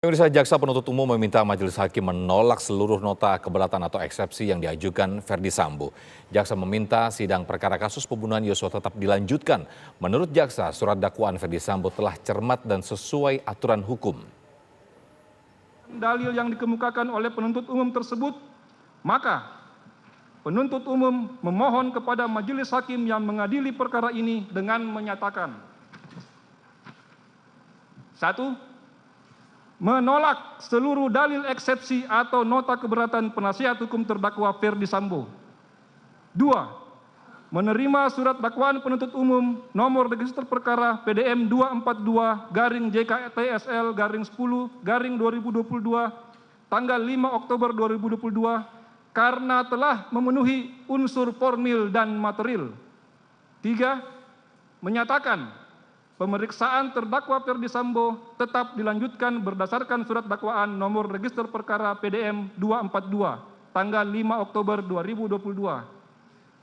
Pemirsa, Jaksa Penuntut Umum meminta Majelis Hakim menolak seluruh nota keberatan atau eksepsi yang diajukan Verdi Sambo. Jaksa meminta sidang perkara kasus pembunuhan Yosua tetap dilanjutkan. Menurut Jaksa, surat dakwaan Verdi Sambo telah cermat dan sesuai aturan hukum. Dalil yang dikemukakan oleh penuntut umum tersebut, maka penuntut umum memohon kepada Majelis Hakim yang mengadili perkara ini dengan menyatakan: 1. Menolak seluruh dalil eksepsi atau nota keberatan penasihat hukum terdakwa Verdi Sambo. 2. Menerima surat dakwaan penuntut umum nomor register perkara PDM 242-JKTSL-10-2022 tanggal 5 Oktober 2022 karena telah memenuhi unsur formil dan material. 3. Menyatakan pemeriksaan terdakwa Verdi Sambo tetap dilanjutkan berdasarkan surat dakwaan nomor register perkara PDM 242 tanggal 5 Oktober 2022.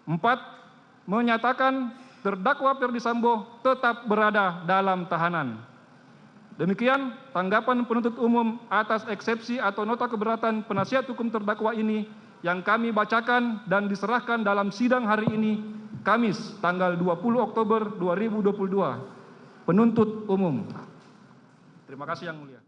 4. Menyatakan terdakwa Verdi Sambo tetap berada dalam tahanan. Demikian tanggapan penuntut umum atas eksepsi atau nota keberatan penasihat hukum terdakwa ini yang kami bacakan dan diserahkan dalam sidang hari ini, Kamis tanggal 20 Oktober 2022. Penuntut umum. Terima kasih Yang Mulia.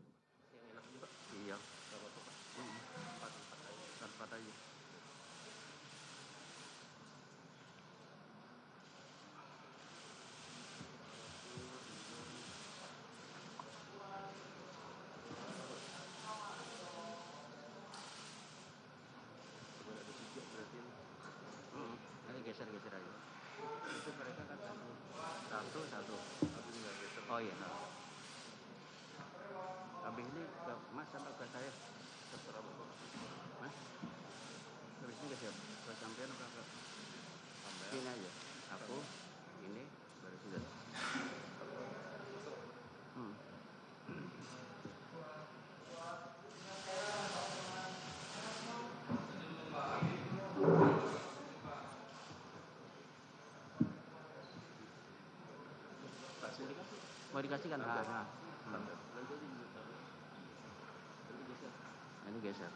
Geser aja. Itu mereka kan satu. Oh iya. Habis ini ke Mas atau ke saya? Terserah Bapak. Mas? Habis ini geser. Ke sampean atau ke sini aja. Aku ini baru sudah. Mau dikasih kan? Ini geser.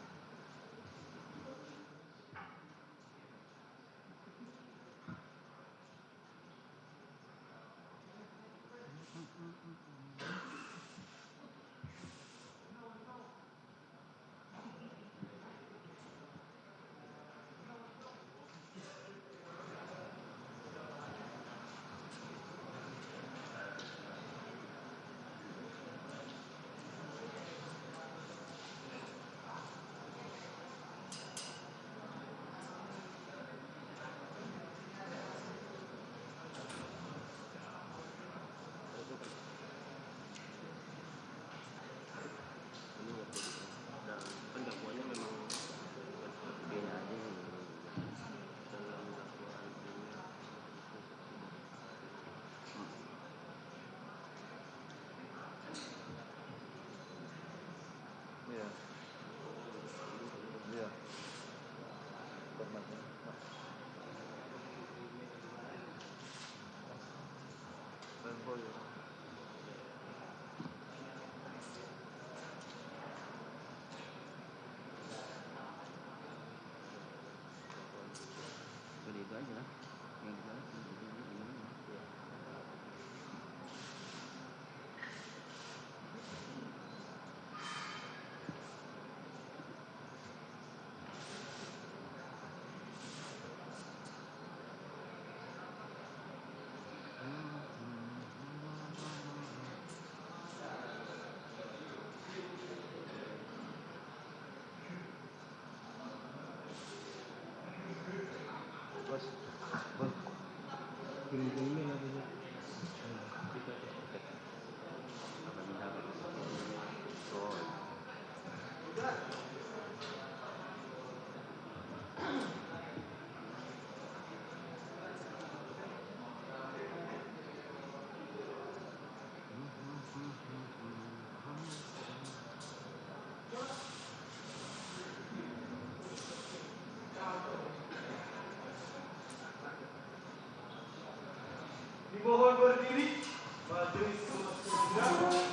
Itu aja lah. Yang kita Dimohon berdiri, majelis penuntut umum.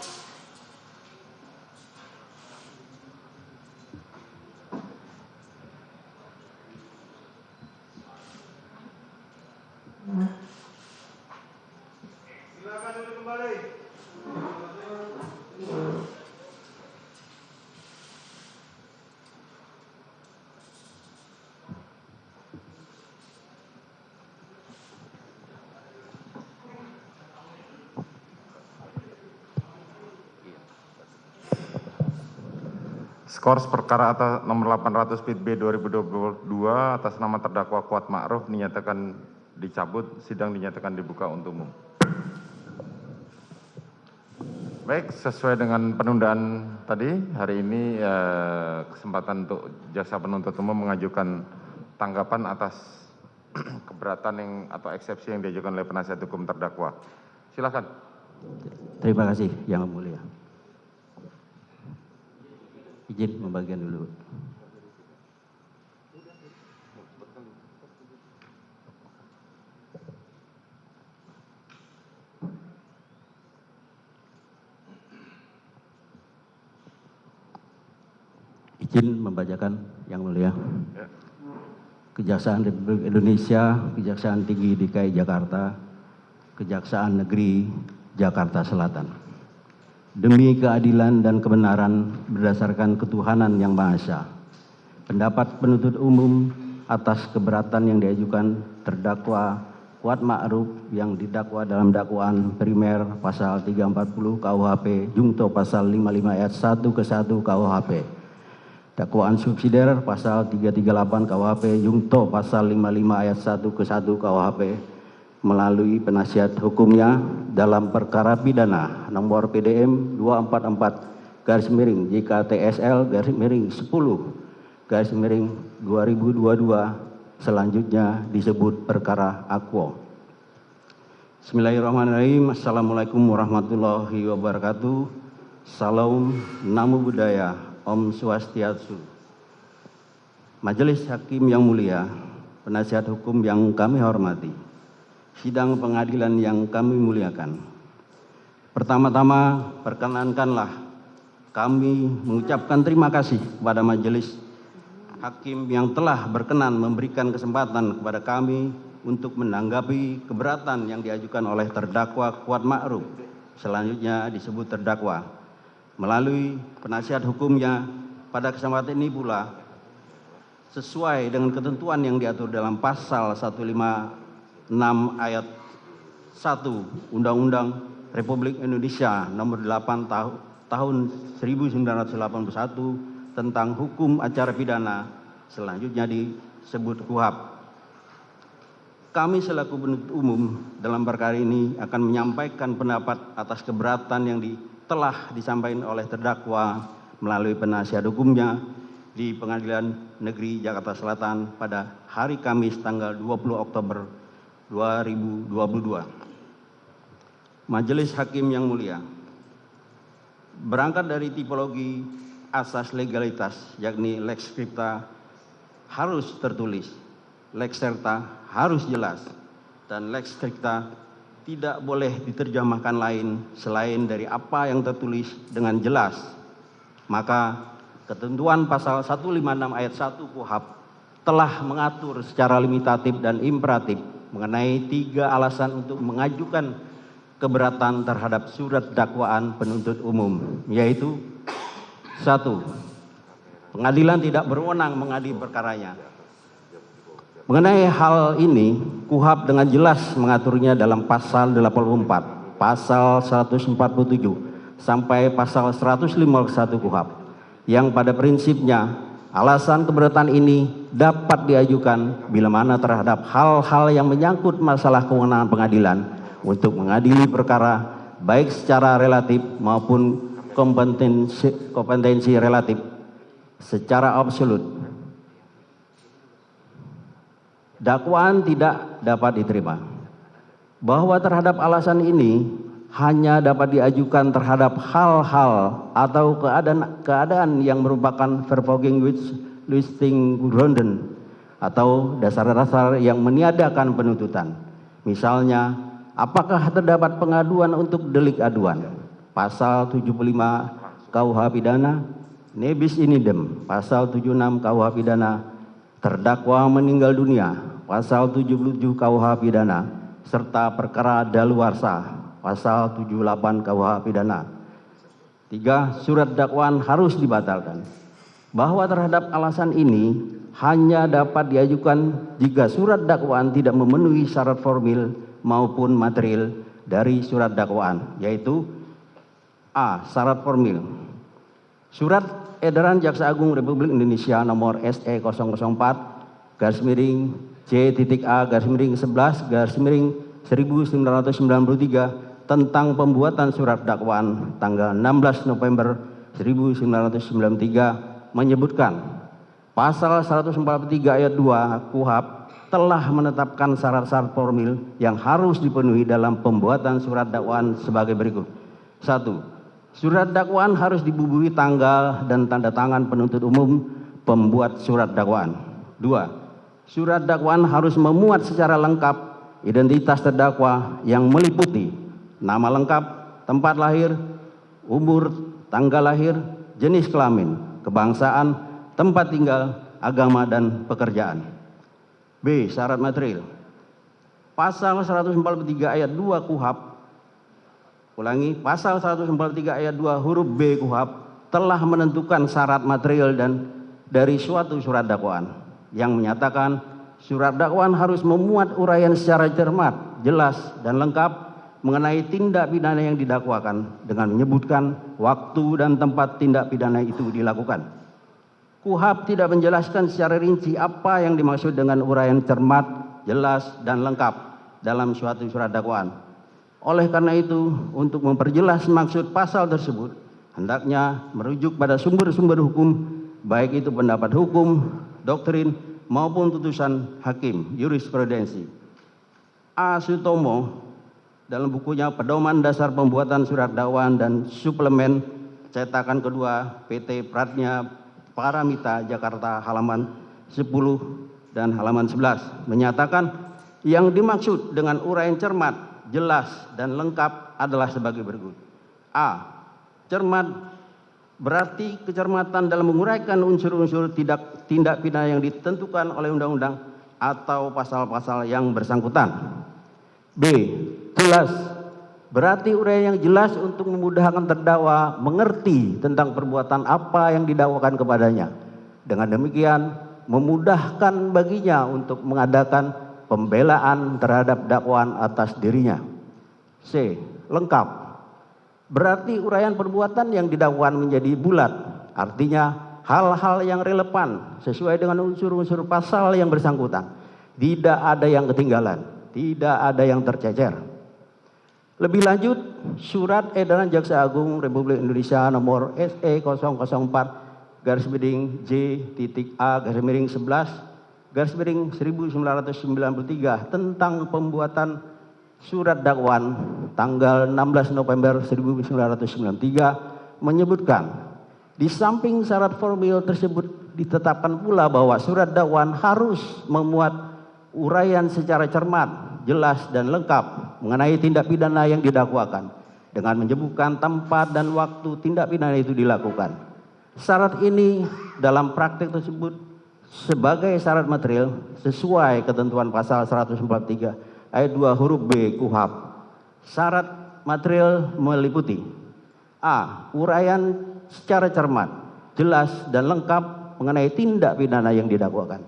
Skors perkara atas nomor 800 PIT B 2022 atas nama terdakwa Kuat Ma'ruf dinyatakan dicabut, sidang dinyatakan dibuka untuk umum. Baik, sesuai dengan penundaan tadi, hari ini kesempatan untuk jaksa penuntut umum mengajukan tanggapan atas keberatan yang atau eksepsi yang diajukan oleh penasihat hukum terdakwa. Silakan. Terima kasih Yang Mulia. Izin membagikan dulu. Izin membacakan Yang Mulia. Kejaksaan Republik Indonesia, Kejaksaan Tinggi DKI Jakarta, Kejaksaan Negeri Jakarta Selatan. Demi keadilan dan kebenaran berdasarkan ketuhanan yang Maha Esa, pendapat penuntut umum atas keberatan yang diajukan terdakwa Kuat Ma'ruf yang didakwa dalam dakwaan primer pasal 340 KUHP jungto pasal 55 ayat 1 ke 1 KUHP. Dakwaan subsidiar pasal 338 KUHP jungto pasal 55 ayat 1 ke 1 KUHP melalui penasihat hukumnya dalam perkara pidana nomor PDM 244-JKTSL-10-2022 selanjutnya disebut perkara Akwo. Bismillahirrahmanirrahim. Assalamualaikum warahmatullahi wabarakatuh. Salam, Namo Buddhaya, Om Swastiastu. Majelis Hakim yang mulia, penasihat hukum yang kami hormati, sidang pengadilan yang kami muliakan. Pertama-tama, perkenankanlah kami mengucapkan terima kasih kepada Majelis Hakim yang telah berkenan memberikan kesempatan kepada kami untuk menanggapi keberatan yang diajukan oleh terdakwa Kuat Ma'ruf, selanjutnya disebut terdakwa, melalui penasihat hukumnya. Pada kesempatan ini pula, sesuai dengan ketentuan yang diatur dalam pasal 156 ayat 1 Undang-Undang Republik Indonesia nomor 8 tahun 1981 tentang hukum acara pidana, selanjutnya disebut KUHP. Kami selaku penuntut umum dalam perkara ini akan menyampaikan pendapat atas keberatan yang telah disampaikan oleh terdakwa melalui penasihat hukumnya di Pengadilan Negeri Jakarta Selatan pada hari Kamis tanggal 20 Oktober 2022. Majelis Hakim yang mulia, berangkat dari tipologi asas legalitas, yakni lex scripta harus tertulis, lex serta harus jelas, dan lex scripta tidak boleh diterjemahkan lain selain dari apa yang tertulis dengan jelas. Maka ketentuan pasal 156 ayat 1 KUHP telah mengatur secara limitatif dan imperatif mengenai 3 alasan untuk mengajukan keberatan terhadap surat dakwaan penuntut umum, yaitu 1. Pengadilan tidak berwenang mengadili perkaranya. Mengenai hal ini, KUHP dengan jelas mengaturnya dalam pasal 84, pasal 147, sampai pasal 151 KUHP, yang pada prinsipnya alasan keberatan ini dapat diajukan bila mana terhadap hal-hal yang menyangkut masalah kewenangan pengadilan untuk mengadili perkara baik secara relatif maupun kompetensi relatif secara absolut. Dakwaan tidak dapat diterima. Bahwa terhadap alasan ini hanya dapat diajukan terhadap hal-hal atau keadaan yang merupakan vervolging listing gronden atau dasar-dasar yang meniadakan penuntutan. Misalnya, apakah terdapat pengaduan untuk delik aduan? Pasal 75 KUH pidana, nebis in idem, pasal 76 KUH pidana, terdakwa meninggal dunia, pasal 77 KUH pidana, serta perkara daluarsa, pasal 78 KUH pidana. 3. Surat dakwaan harus dibatalkan. Bahwa terhadap alasan ini hanya dapat diajukan jika surat dakwaan tidak memenuhi syarat formil maupun material dari surat dakwaan, yaitu A. Syarat formil. Surat Edaran Jaksa Agung Republik Indonesia nomor SE 004/J.A/11/1993 tentang pembuatan surat dakwaan tanggal 16 November 1993 menyebutkan pasal 143 ayat 2 KUHP telah menetapkan syarat-syarat formil yang harus dipenuhi dalam pembuatan surat dakwaan sebagai berikut. 1. Surat dakwaan harus dibubuhi tanggal dan tanda tangan penuntut umum pembuat surat dakwaan. 2. Surat dakwaan harus memuat secara lengkap identitas terdakwa yang meliputi nama lengkap, tempat lahir, umur, tanggal lahir, jenis kelamin, kebangsaan, tempat tinggal, agama, dan pekerjaan. B. Syarat material. Pasal 143 ayat 2 KUHP, ulangi, pasal 143 ayat 2 huruf B KUHP telah menentukan syarat material dan dari suatu surat dakwaan yang menyatakan surat dakwaan harus memuat uraian secara cermat, jelas, dan lengkap mengenai tindak pidana yang didakwakan dengan menyebutkan waktu dan tempat tindak pidana itu dilakukan. KUHP tidak menjelaskan secara rinci apa yang dimaksud dengan uraian cermat, jelas, dan lengkap dalam suatu surat dakwaan. Oleh karena itu, untuk memperjelas maksud pasal tersebut, hendaknya merujuk pada sumber-sumber hukum, baik itu pendapat hukum, doktrin, maupun putusan hakim, jurisprudensi. A. Sutomo dalam bukunya Pedoman Dasar Pembuatan Surat Dakwaan dan Suplemen cetakan kedua PT Pratnya Paramita Jakarta halaman 10 dan halaman 11 menyatakan yang dimaksud dengan uraian cermat, jelas, dan lengkap adalah sebagai berikut. A. Cermat berarti kecermatan dalam menguraikan unsur-unsur tindak pidana yang ditentukan oleh undang-undang atau pasal-pasal yang bersangkutan. B. Jelas berarti uraian yang jelas untuk memudahkan terdakwa mengerti tentang perbuatan apa yang didakwakan kepadanya. Dengan demikian, memudahkan baginya untuk mengadakan pembelaan terhadap dakwaan atas dirinya. C. Lengkap. Berarti uraian perbuatan yang didakwakan menjadi bulat. Artinya, hal-hal yang relevan sesuai dengan unsur-unsur pasal yang bersangkutan. Tidak ada yang ketinggalan, tidak ada yang tercecer. Lebih lanjut, Surat Edaran Jaksa Agung Republik Indonesia nomor SE 004/J.A/11/1993 tentang pembuatan surat dakwaan tanggal 16 November 1993 menyebutkan, di samping syarat formil tersebut ditetapkan pula bahwa surat dakwaan harus memuat uraian secara cermat, jelas, dan lengkap mengenai tindak pidana yang didakwakan dengan menyebutkan tempat dan waktu tindak pidana itu dilakukan. Syarat ini dalam praktik tersebut sebagai syarat material sesuai ketentuan pasal 143 ayat 2 huruf B KUHP. Syarat material meliputi A. Uraian secara cermat, jelas, dan lengkap mengenai tindak pidana yang didakwakan.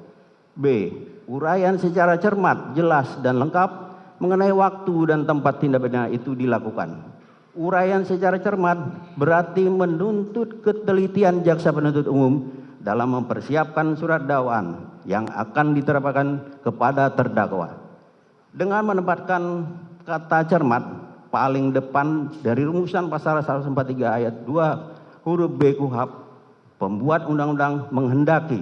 B. Uraian secara cermat, jelas, dan lengkap mengenai waktu dan tempat tindak pidana itu dilakukan. Uraian secara cermat berarti menuntut ketelitian jaksa penuntut umum dalam mempersiapkan surat dakwaan yang akan diterapkan kepada terdakwa. Dengan menempatkan kata cermat paling depan dari rumusan pasal 143 ayat 2 huruf B KUHP, pembuat undang-undang menghendaki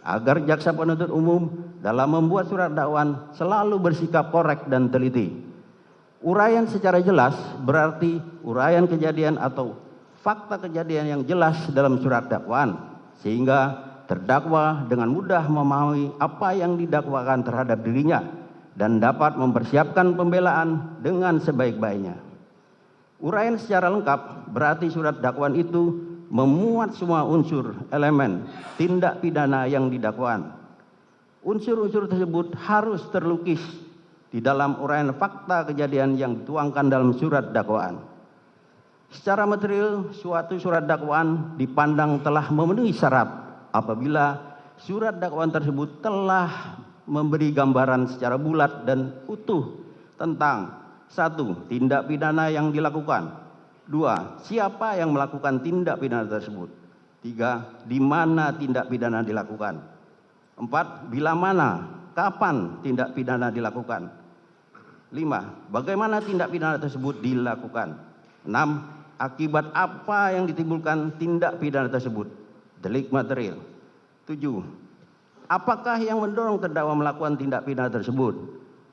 agar jaksa penuntut umum dalam membuat surat dakwaan selalu bersikap korek dan teliti. Uraian secara jelas berarti uraian kejadian atau fakta kejadian yang jelas dalam surat dakwaan, sehingga terdakwa dengan mudah memahami apa yang didakwakan terhadap dirinya dan dapat mempersiapkan pembelaan dengan sebaik-baiknya. Uraian secara lengkap berarti surat dakwaan itu memuat semua unsur elemen tindak pidana yang didakwakan. Unsur-unsur tersebut harus terlukis di dalam uraian fakta kejadian yang dituangkan dalam surat dakwaan. Secara material, suatu surat dakwaan dipandang telah memenuhi syarat apabila surat dakwaan tersebut telah memberi gambaran secara bulat dan utuh tentang 1. Tindak pidana yang dilakukan. 2. Siapa yang melakukan tindak pidana tersebut. 3. Di mana tindak pidana dilakukan. 4. Bila mana, kapan tindak pidana dilakukan. 5. Bagaimana tindak pidana tersebut dilakukan. 6. Akibat apa yang ditimbulkan tindak pidana tersebut. Delik material. 7. Apakah yang mendorong terdakwa melakukan tindak pidana tersebut.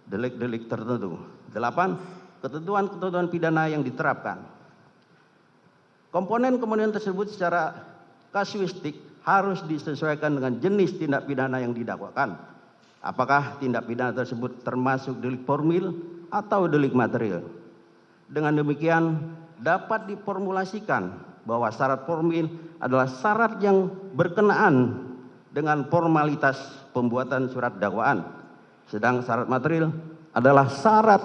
Delik-delik tertentu. 8. Ketentuan-ketentuan pidana yang diterapkan. Komponen-komponen tersebut secara kasuistik harus disesuaikan dengan jenis tindak pidana yang didakwakan. Apakah tindak pidana tersebut termasuk delik formil atau delik material. Dengan demikian dapat diformulasikan bahwa syarat formil adalah syarat yang berkenaan dengan formalitas pembuatan surat dakwaan. Sedang syarat material adalah syarat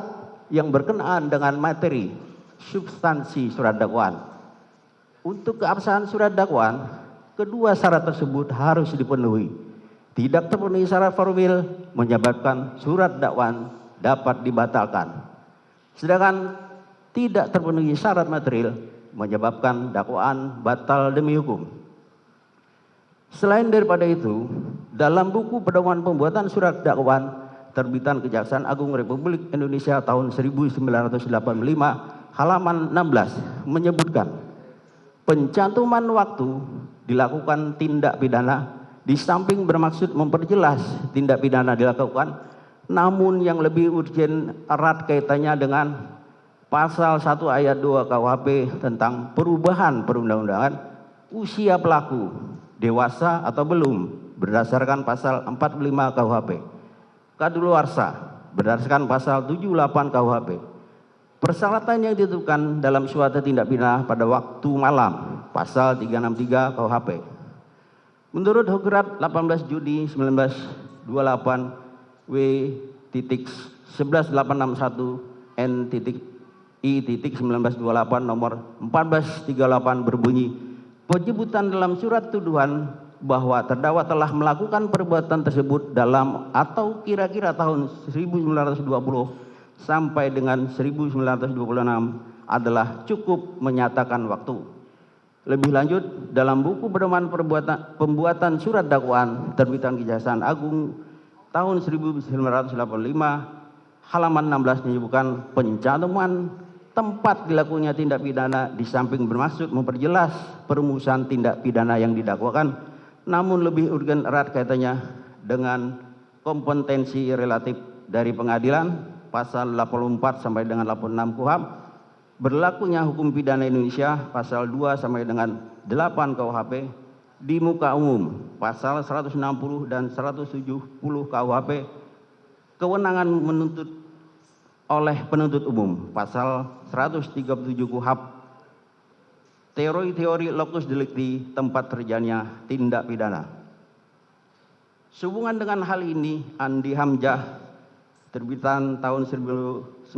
yang berkenaan dengan materi, substansi surat dakwaan. Untuk keabsahan surat dakwaan, kedua syarat tersebut harus dipenuhi. Tidak terpenuhi syarat formil menyebabkan surat dakwaan dapat dibatalkan. Sedangkan tidak terpenuhi syarat material menyebabkan dakwaan batal demi hukum. Selain daripada itu, dalam buku pedoman pembuatan surat dakwaan terbitan Kejaksaan Agung Republik Indonesia tahun 1985 halaman 16 menyebutkan pencantuman waktu dilakukan tindak pidana di samping bermaksud memperjelas tindak pidana dilakukan, namun yang lebih urgen erat kaitannya dengan pasal 1 ayat 2 KUHP tentang perubahan perundang-undangan usia pelaku dewasa atau belum berdasarkan pasal 45 KUHP, kadaluarsa berdasarkan pasal 78 KUHP. Persyaratan yang ditentukan dalam suatu tindak pidana pada waktu malam pasal 363 KUHP. Menurut Hokrat 18 Juni 1928 W.1861 N.I.1928 nomor 1438 berbunyi, penyebutan dalam surat tuduhan bahwa terdakwa telah melakukan perbuatan tersebut dalam atau kira-kira tahun 1920 sampai dengan 1926 adalah cukup menyatakan waktu. Lebih lanjut, dalam buku pedoman pembuatan surat dakwaan terbitan Kejaksaan Agung tahun 1985 halaman 16 menyebutkan pencantuman tempat dilakukannya tindak pidana di samping bermaksud memperjelas perumusan tindak pidana yang didakwakan, namun lebih urgen erat kaitannya dengan kompetensi relatif dari pengadilan pasal 84 sampai dengan 86 KUHP, berlakunya hukum pidana Indonesia pasal 2 sampai dengan 8 KUHP, di muka umum pasal 160 dan 170 KUHP, kewenangan menuntut oleh penuntut umum pasal 137 KUHP, teori-teori locus delicti tempat terjadinya tindak pidana. Sehubungan dengan hal ini, Andi Hamzah terbitan tahun 1985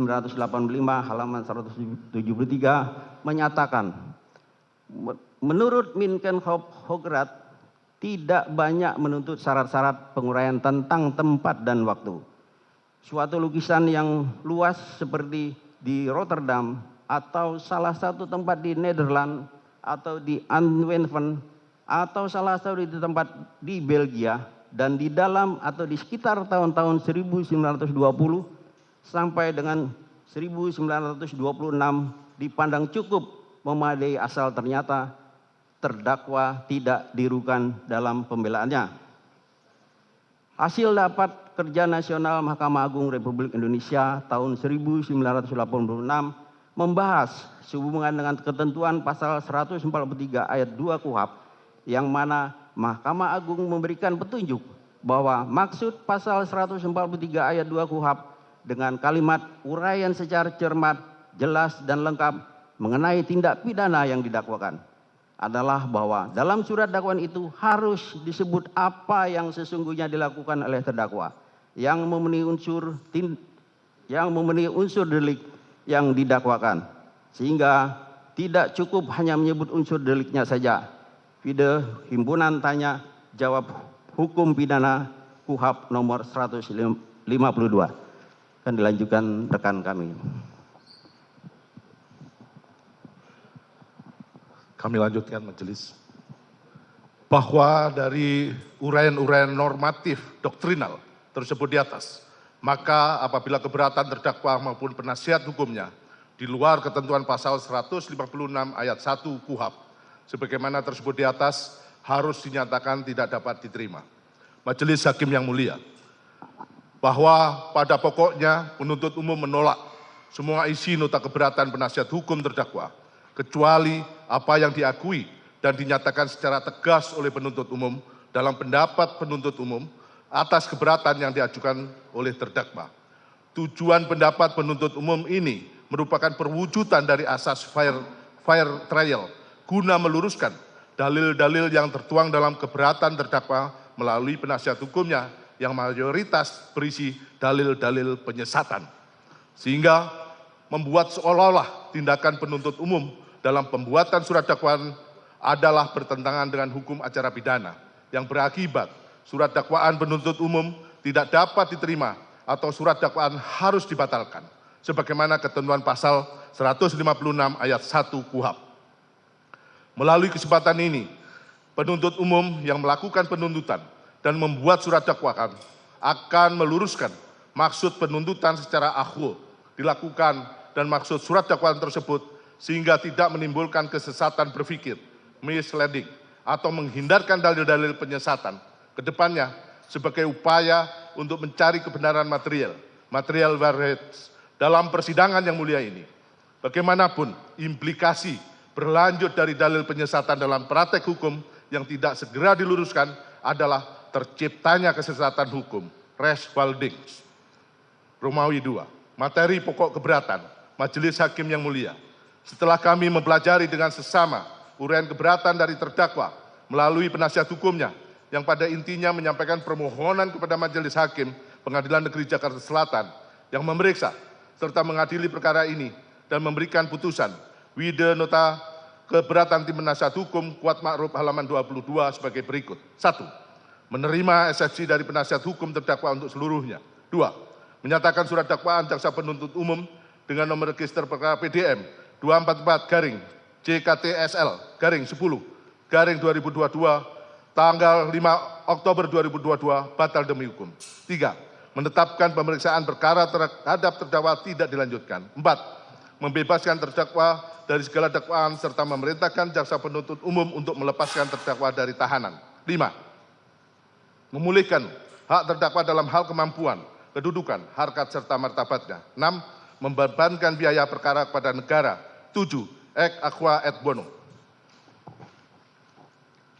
halaman 173 menyatakan, menurut Menkenhokrat tidak banyak menuntut syarat-syarat penguraian tentang tempat dan waktu. Suatu lukisan yang luas seperti di Rotterdam atau salah satu tempat di Nederland atau di Antwerpen atau salah satu tempat di Belgia dan di dalam atau di sekitar tahun-tahun 1920 sampai dengan 1926 dipandang cukup memadai asal ternyata terdakwa tidak dirugikan dalam pembelaannya. Hasil dapat Kerja Nasional Mahkamah Agung Republik Indonesia tahun 1986 membahas sehubungan dengan ketentuan pasal 143 ayat 2 KUHP yang mana Mahkamah Agung memberikan petunjuk bahwa maksud pasal 143 ayat 2 KUHP dengan kalimat uraian secara cermat, jelas dan lengkap mengenai tindak pidana yang didakwakan adalah bahwa dalam surat dakwaan itu harus disebut apa yang sesungguhnya dilakukan oleh terdakwa yang memenuhi unsur delik yang didakwakan, sehingga tidak cukup hanya menyebut unsur deliknya saja. Vide Himpunan Tanya Jawab Hukum Pidana KUHP nomor 152. Akan dilanjutkan rekan kami. Kami lanjutkan majelis. bahwa dari uraian-uraian normatif doktrinal tersebut di atas, maka apabila keberatan terdakwa maupun penasihat hukumnya di luar ketentuan pasal 156 ayat 1 KUHP, sebagaimana tersebut di atas, harus dinyatakan tidak dapat diterima. Majelis Hakim yang mulia, bahwa pada pokoknya penuntut umum menolak semua isi nota keberatan penasihat hukum terdakwa, kecuali apa yang diakui dan dinyatakan secara tegas oleh penuntut umum dalam pendapat penuntut umum atas keberatan yang diajukan oleh terdakwa. Tujuan pendapat penuntut umum ini merupakan perwujudan dari asas fair trial guna meluruskan dalil-dalil yang tertuang dalam keberatan terdakwa melalui penasihat hukumnya yang mayoritas berisi dalil-dalil penyesatan, sehingga membuat seolah-olah tindakan penuntut umum dalam pembuatan surat dakwaan adalah bertentangan dengan hukum acara pidana yang berakibat surat dakwaan penuntut umum tidak dapat diterima atau surat dakwaan harus dibatalkan sebagaimana ketentuan pasal 156 ayat 1 KUHP. Melalui kesempatan ini, penuntut umum yang melakukan penuntutan dan membuat surat dakwaan akan meluruskan maksud penuntutan secara akhul dilakukan dan maksud surat dakwaan tersebut sehingga tidak menimbulkan kesesatan berpikir, misleading, atau menghindarkan dalil-dalil penyesatan ke depannya sebagai upaya untuk mencari kebenaran material warheads dalam persidangan yang mulia ini. Bagaimanapun implikasi berlanjut dari dalil penyesatan dalam praktek hukum yang tidak segera diluruskan adalah terciptanya kesesatan hukum. Res Waldings. Romawi 2. Materi pokok keberatan. Majelis Hakim yang mulia. Setelah kami mempelajari dengan sesama uraian keberatan dari terdakwa melalui penasihat hukumnya yang pada intinya menyampaikan permohonan kepada Majelis Hakim Pengadilan Negeri Jakarta Selatan yang memeriksa serta mengadili perkara ini dan memberikan putusan Wide nota keberatan tim penasihat hukum Kuat Ma'ruf halaman 22 sebagai berikut. 1. Menerima eksepsi dari penasihat hukum terdakwa untuk seluruhnya. 2. Menyatakan surat dakwaan jaksa penuntut umum dengan nomor register perkara PDM 244 garing JKTSL garing 10 garing 2022 tanggal 5 Oktober 2022 batal demi hukum. 3. Menetapkan pemeriksaan perkara terhadap terdakwa tidak dilanjutkan. 4. Membebaskan terdakwa dari segala dakwaan serta memerintahkan jaksa penuntut umum untuk melepaskan terdakwa dari tahanan. 5. Memulihkan hak terdakwa dalam hal kemampuan, kedudukan, harkat serta martabatnya. 6. Membebankan biaya perkara kepada negara. 7. Ex aqua et bono.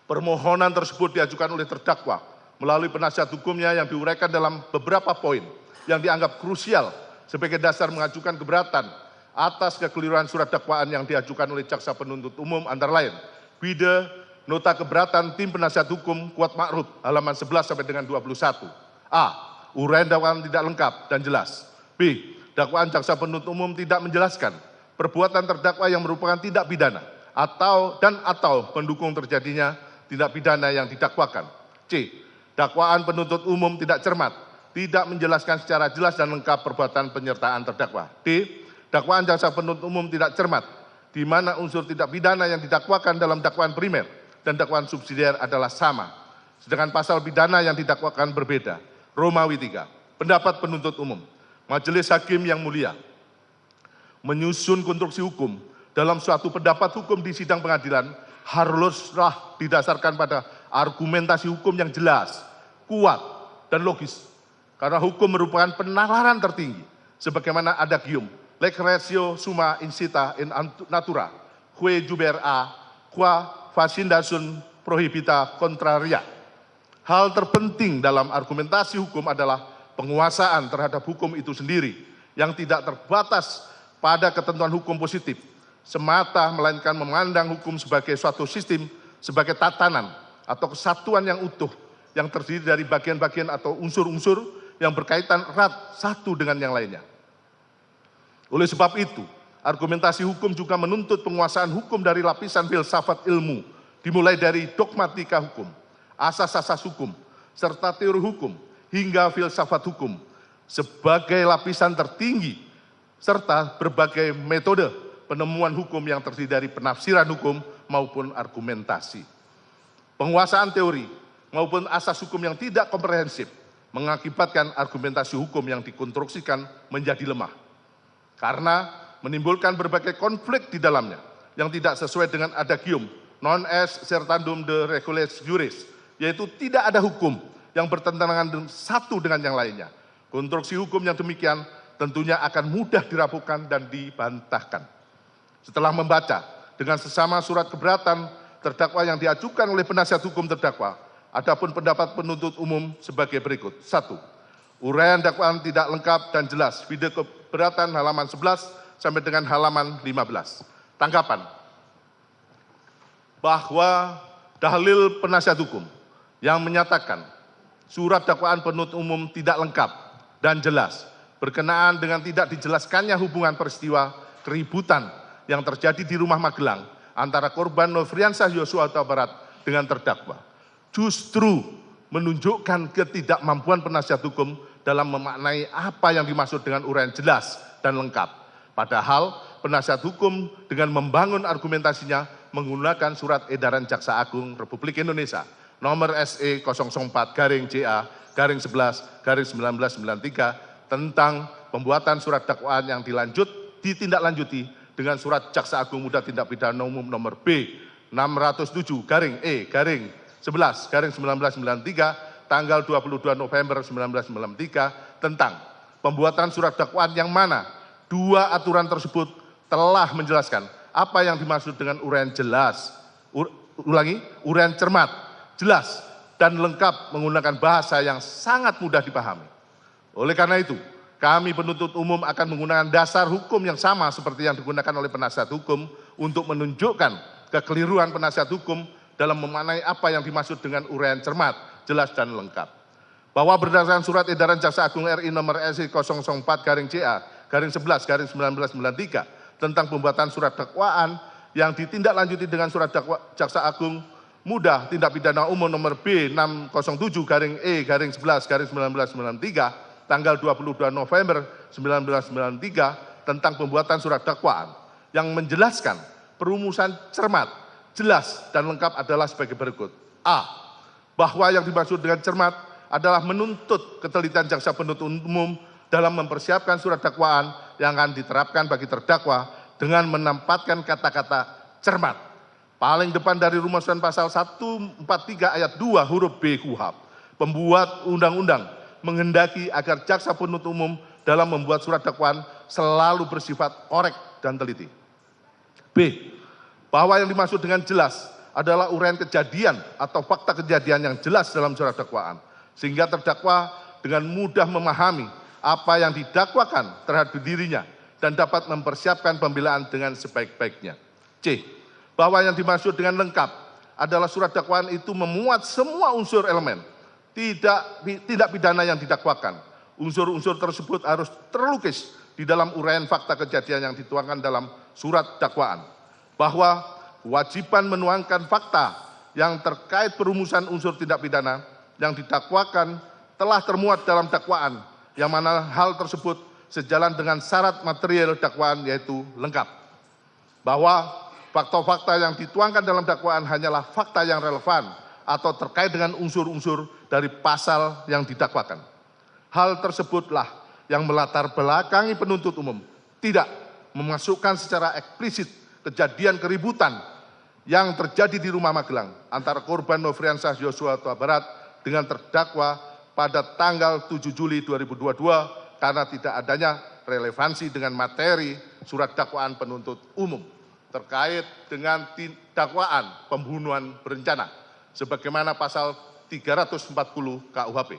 Permohonan tersebut diajukan oleh terdakwa melalui penasihat hukumnya yang diuraikan dalam beberapa poin yang dianggap krusial sebagai dasar mengajukan keberatan atas kekeliruan surat dakwaan yang diajukan oleh jaksa penuntut umum antara lain Wide nota keberatan tim penasihat hukum Kuat Ma'ruf halaman 11 sampai dengan 21. A. Uraian dakwaan tidak lengkap dan jelas. B. Dakwaan jaksa penuntut umum tidak menjelaskan perbuatan terdakwa yang merupakan tindak pidana atau pendukung terjadinya tindak pidana yang didakwakan. C. Dakwaan penuntut umum tidak cermat, tidak menjelaskan secara jelas dan lengkap perbuatan penyertaan terdakwa. D. Dakwaan jaksa penuntut umum tidak cermat, di mana unsur tindak pidana yang didakwakan dalam dakwaan primer dan dakwaan subsidiar adalah sama, sedangkan pasal pidana yang didakwakan berbeda. Romawi 3. Pendapat penuntut umum. Majelis Hakim yang mulia, menyusun konstruksi hukum dalam suatu pendapat hukum di sidang pengadilan haruslah didasarkan pada argumentasi hukum yang jelas, kuat, dan logis. Karena hukum merupakan penalaran tertinggi, sebagaimana adagium lex ratio summa incita in natura, que juber a, qua facindasun prohibita contraria. Hal terpenting dalam argumentasi hukum adalah penguasaan terhadap hukum itu sendiri, yang tidak terbatas pada ketentuan hukum positif, semata melainkan memandang hukum sebagai suatu sistem, sebagai tatanan atau kesatuan yang utuh, yang terdiri dari bagian-bagian atau unsur-unsur yang berkaitan erat satu dengan yang lainnya. Oleh sebab itu, argumentasi hukum juga menuntut penguasaan hukum dari lapisan filsafat ilmu, dimulai dari dogmatika hukum, asas-asas hukum, serta teori hukum, hingga filsafat hukum, sebagai lapisan tertinggi, serta berbagai metode penemuan hukum yang terdiri dari penafsiran hukum maupun argumentasi. Penguasaan teori maupun asas hukum yang tidak komprehensif mengakibatkan argumentasi hukum yang dikonstruksikan menjadi lemah. Karena menimbulkan berbagai konflik di dalamnya yang tidak sesuai dengan adagium non est certandum de regulis juris, yaitu tidak ada hukum yang bertentangan satu dengan yang lainnya. Konstruksi hukum yang demikian tentunya akan mudah dirapuhkan dan dibantahkan. Setelah membaca dengan sesama surat keberatan terdakwa yang diajukan oleh penasihat hukum terdakwa, adapun pendapat penuntut umum sebagai berikut. 1. Uraian dakwaan tidak lengkap dan jelas. Video keberatan halaman 11 sampai dengan halaman 15. Tanggapan bahwa dalil penasihat hukum yang menyatakan surat dakwaan penuntut umum tidak lengkap dan jelas berkenaan dengan tidak dijelaskannya hubungan peristiwa keributan yang terjadi di rumah Magelang antara korban Nofriansah Yosua Huta Barat dengan terdakwa justru menunjukkan ketidakmampuan penasihat hukum dalam memaknai apa yang dimaksud dengan uraian jelas dan lengkap. Padahal penasihat hukum dengan membangun argumentasinya menggunakan surat edaran Jaksa Agung Republik Indonesia nomor SE 004-11-11-1993 tentang pembuatan surat dakwaan yang ditindaklanjuti dengan surat Jaksa Agung Muda Tindak Pidana Umum nomor B 607-11-1993 tanggal 22 November 1993 tentang pembuatan surat dakwaan yang mana dua aturan tersebut telah menjelaskan apa yang dimaksud dengan uraian jelas, uraian cermat, jelas, dan lengkap menggunakan bahasa yang sangat mudah dipahami. Oleh karena itu, kami penuntut umum akan menggunakan dasar hukum yang sama seperti yang digunakan oleh penasihat hukum untuk menunjukkan kekeliruan penasihat hukum dalam memaknai apa yang dimaksud dengan uraian cermat, jelas, dan lengkap. Bahwa berdasarkan surat edaran Jaksa Agung RI nomor SE 004-CA-11-1993 tentang pembuatan surat dakwaan yang ditindaklanjuti dengan surat Jaksa Agung Muda Tindak Pidana Umum nomor B 607-E-11-1993 tanggal 22 November 1993 tentang pembuatan surat dakwaan yang menjelaskan perumusan cermat, jelas, dan lengkap adalah sebagai berikut. A. Bahwa yang dimaksud dengan cermat adalah menuntut ketelitian jaksa penuntut umum dalam mempersiapkan surat dakwaan yang akan diterapkan bagi terdakwa dengan menempatkan kata-kata cermat paling depan dari rumusan pasal 143 ayat 2 huruf B KUHP. Pembuat undang-undang menghendaki agar jaksa penuntut umum dalam membuat surat dakwaan selalu bersifat korek dan teliti. B. Bahwa yang dimaksud dengan jelas adalah uraian kejadian atau fakta kejadian yang jelas dalam surat dakwaan, sehingga terdakwa dengan mudah memahami apa yang didakwakan terhadap dirinya dan dapat mempersiapkan pembelaan dengan sebaik-baiknya. C. Bahwa yang dimaksud dengan lengkap adalah surat dakwaan itu memuat semua unsur elemen tidak pidana yang didakwakan. Unsur-unsur tersebut harus terlukis di dalam uraian fakta kejadian yang dituangkan dalam surat dakwaan. Bahwa kewajiban menuangkan fakta yang terkait perumusan unsur tindak pidana yang didakwakan telah termuat dalam dakwaan, yang mana hal tersebut sejalan dengan syarat material dakwaan yaitu lengkap. Bahwa fakta-fakta yang dituangkan dalam dakwaan hanyalah fakta yang relevan atau terkait dengan unsur-unsur dari pasal yang didakwakan. Hal tersebutlah yang melatar belakangi penuntut umum tidak memasukkan secara eksplisit kejadian keributan yang terjadi di rumah Magelang antara korban Nofriansah Yosua Huta Barat dengan terdakwa pada tanggal 7 Juli 2022 karena tidak adanya relevansi dengan materi surat dakwaan penuntut umum terkait dengan dakwaan pembunuhan berencana sebagaimana pasal 340 KUHP.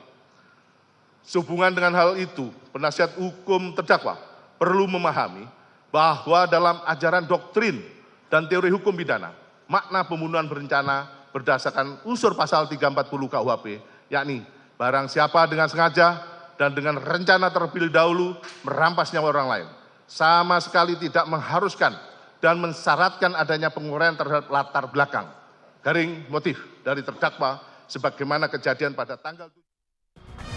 Sehubungan dengan hal itu, penasihat hukum terdakwa perlu memahami bahwa dalam ajaran doktrin dan teori hukum pidana, makna pembunuhan berencana berdasarkan unsur pasal 340 KUHP, yakni barang siapa dengan sengaja dan dengan rencana terlebih dahulu merampas nyawa orang lain, sama sekali tidak mengharuskan dan mensyaratkan adanya penguraian terhadap latar belakang, garing motif dari terdakwa, sebagaimana kejadian pada tanggal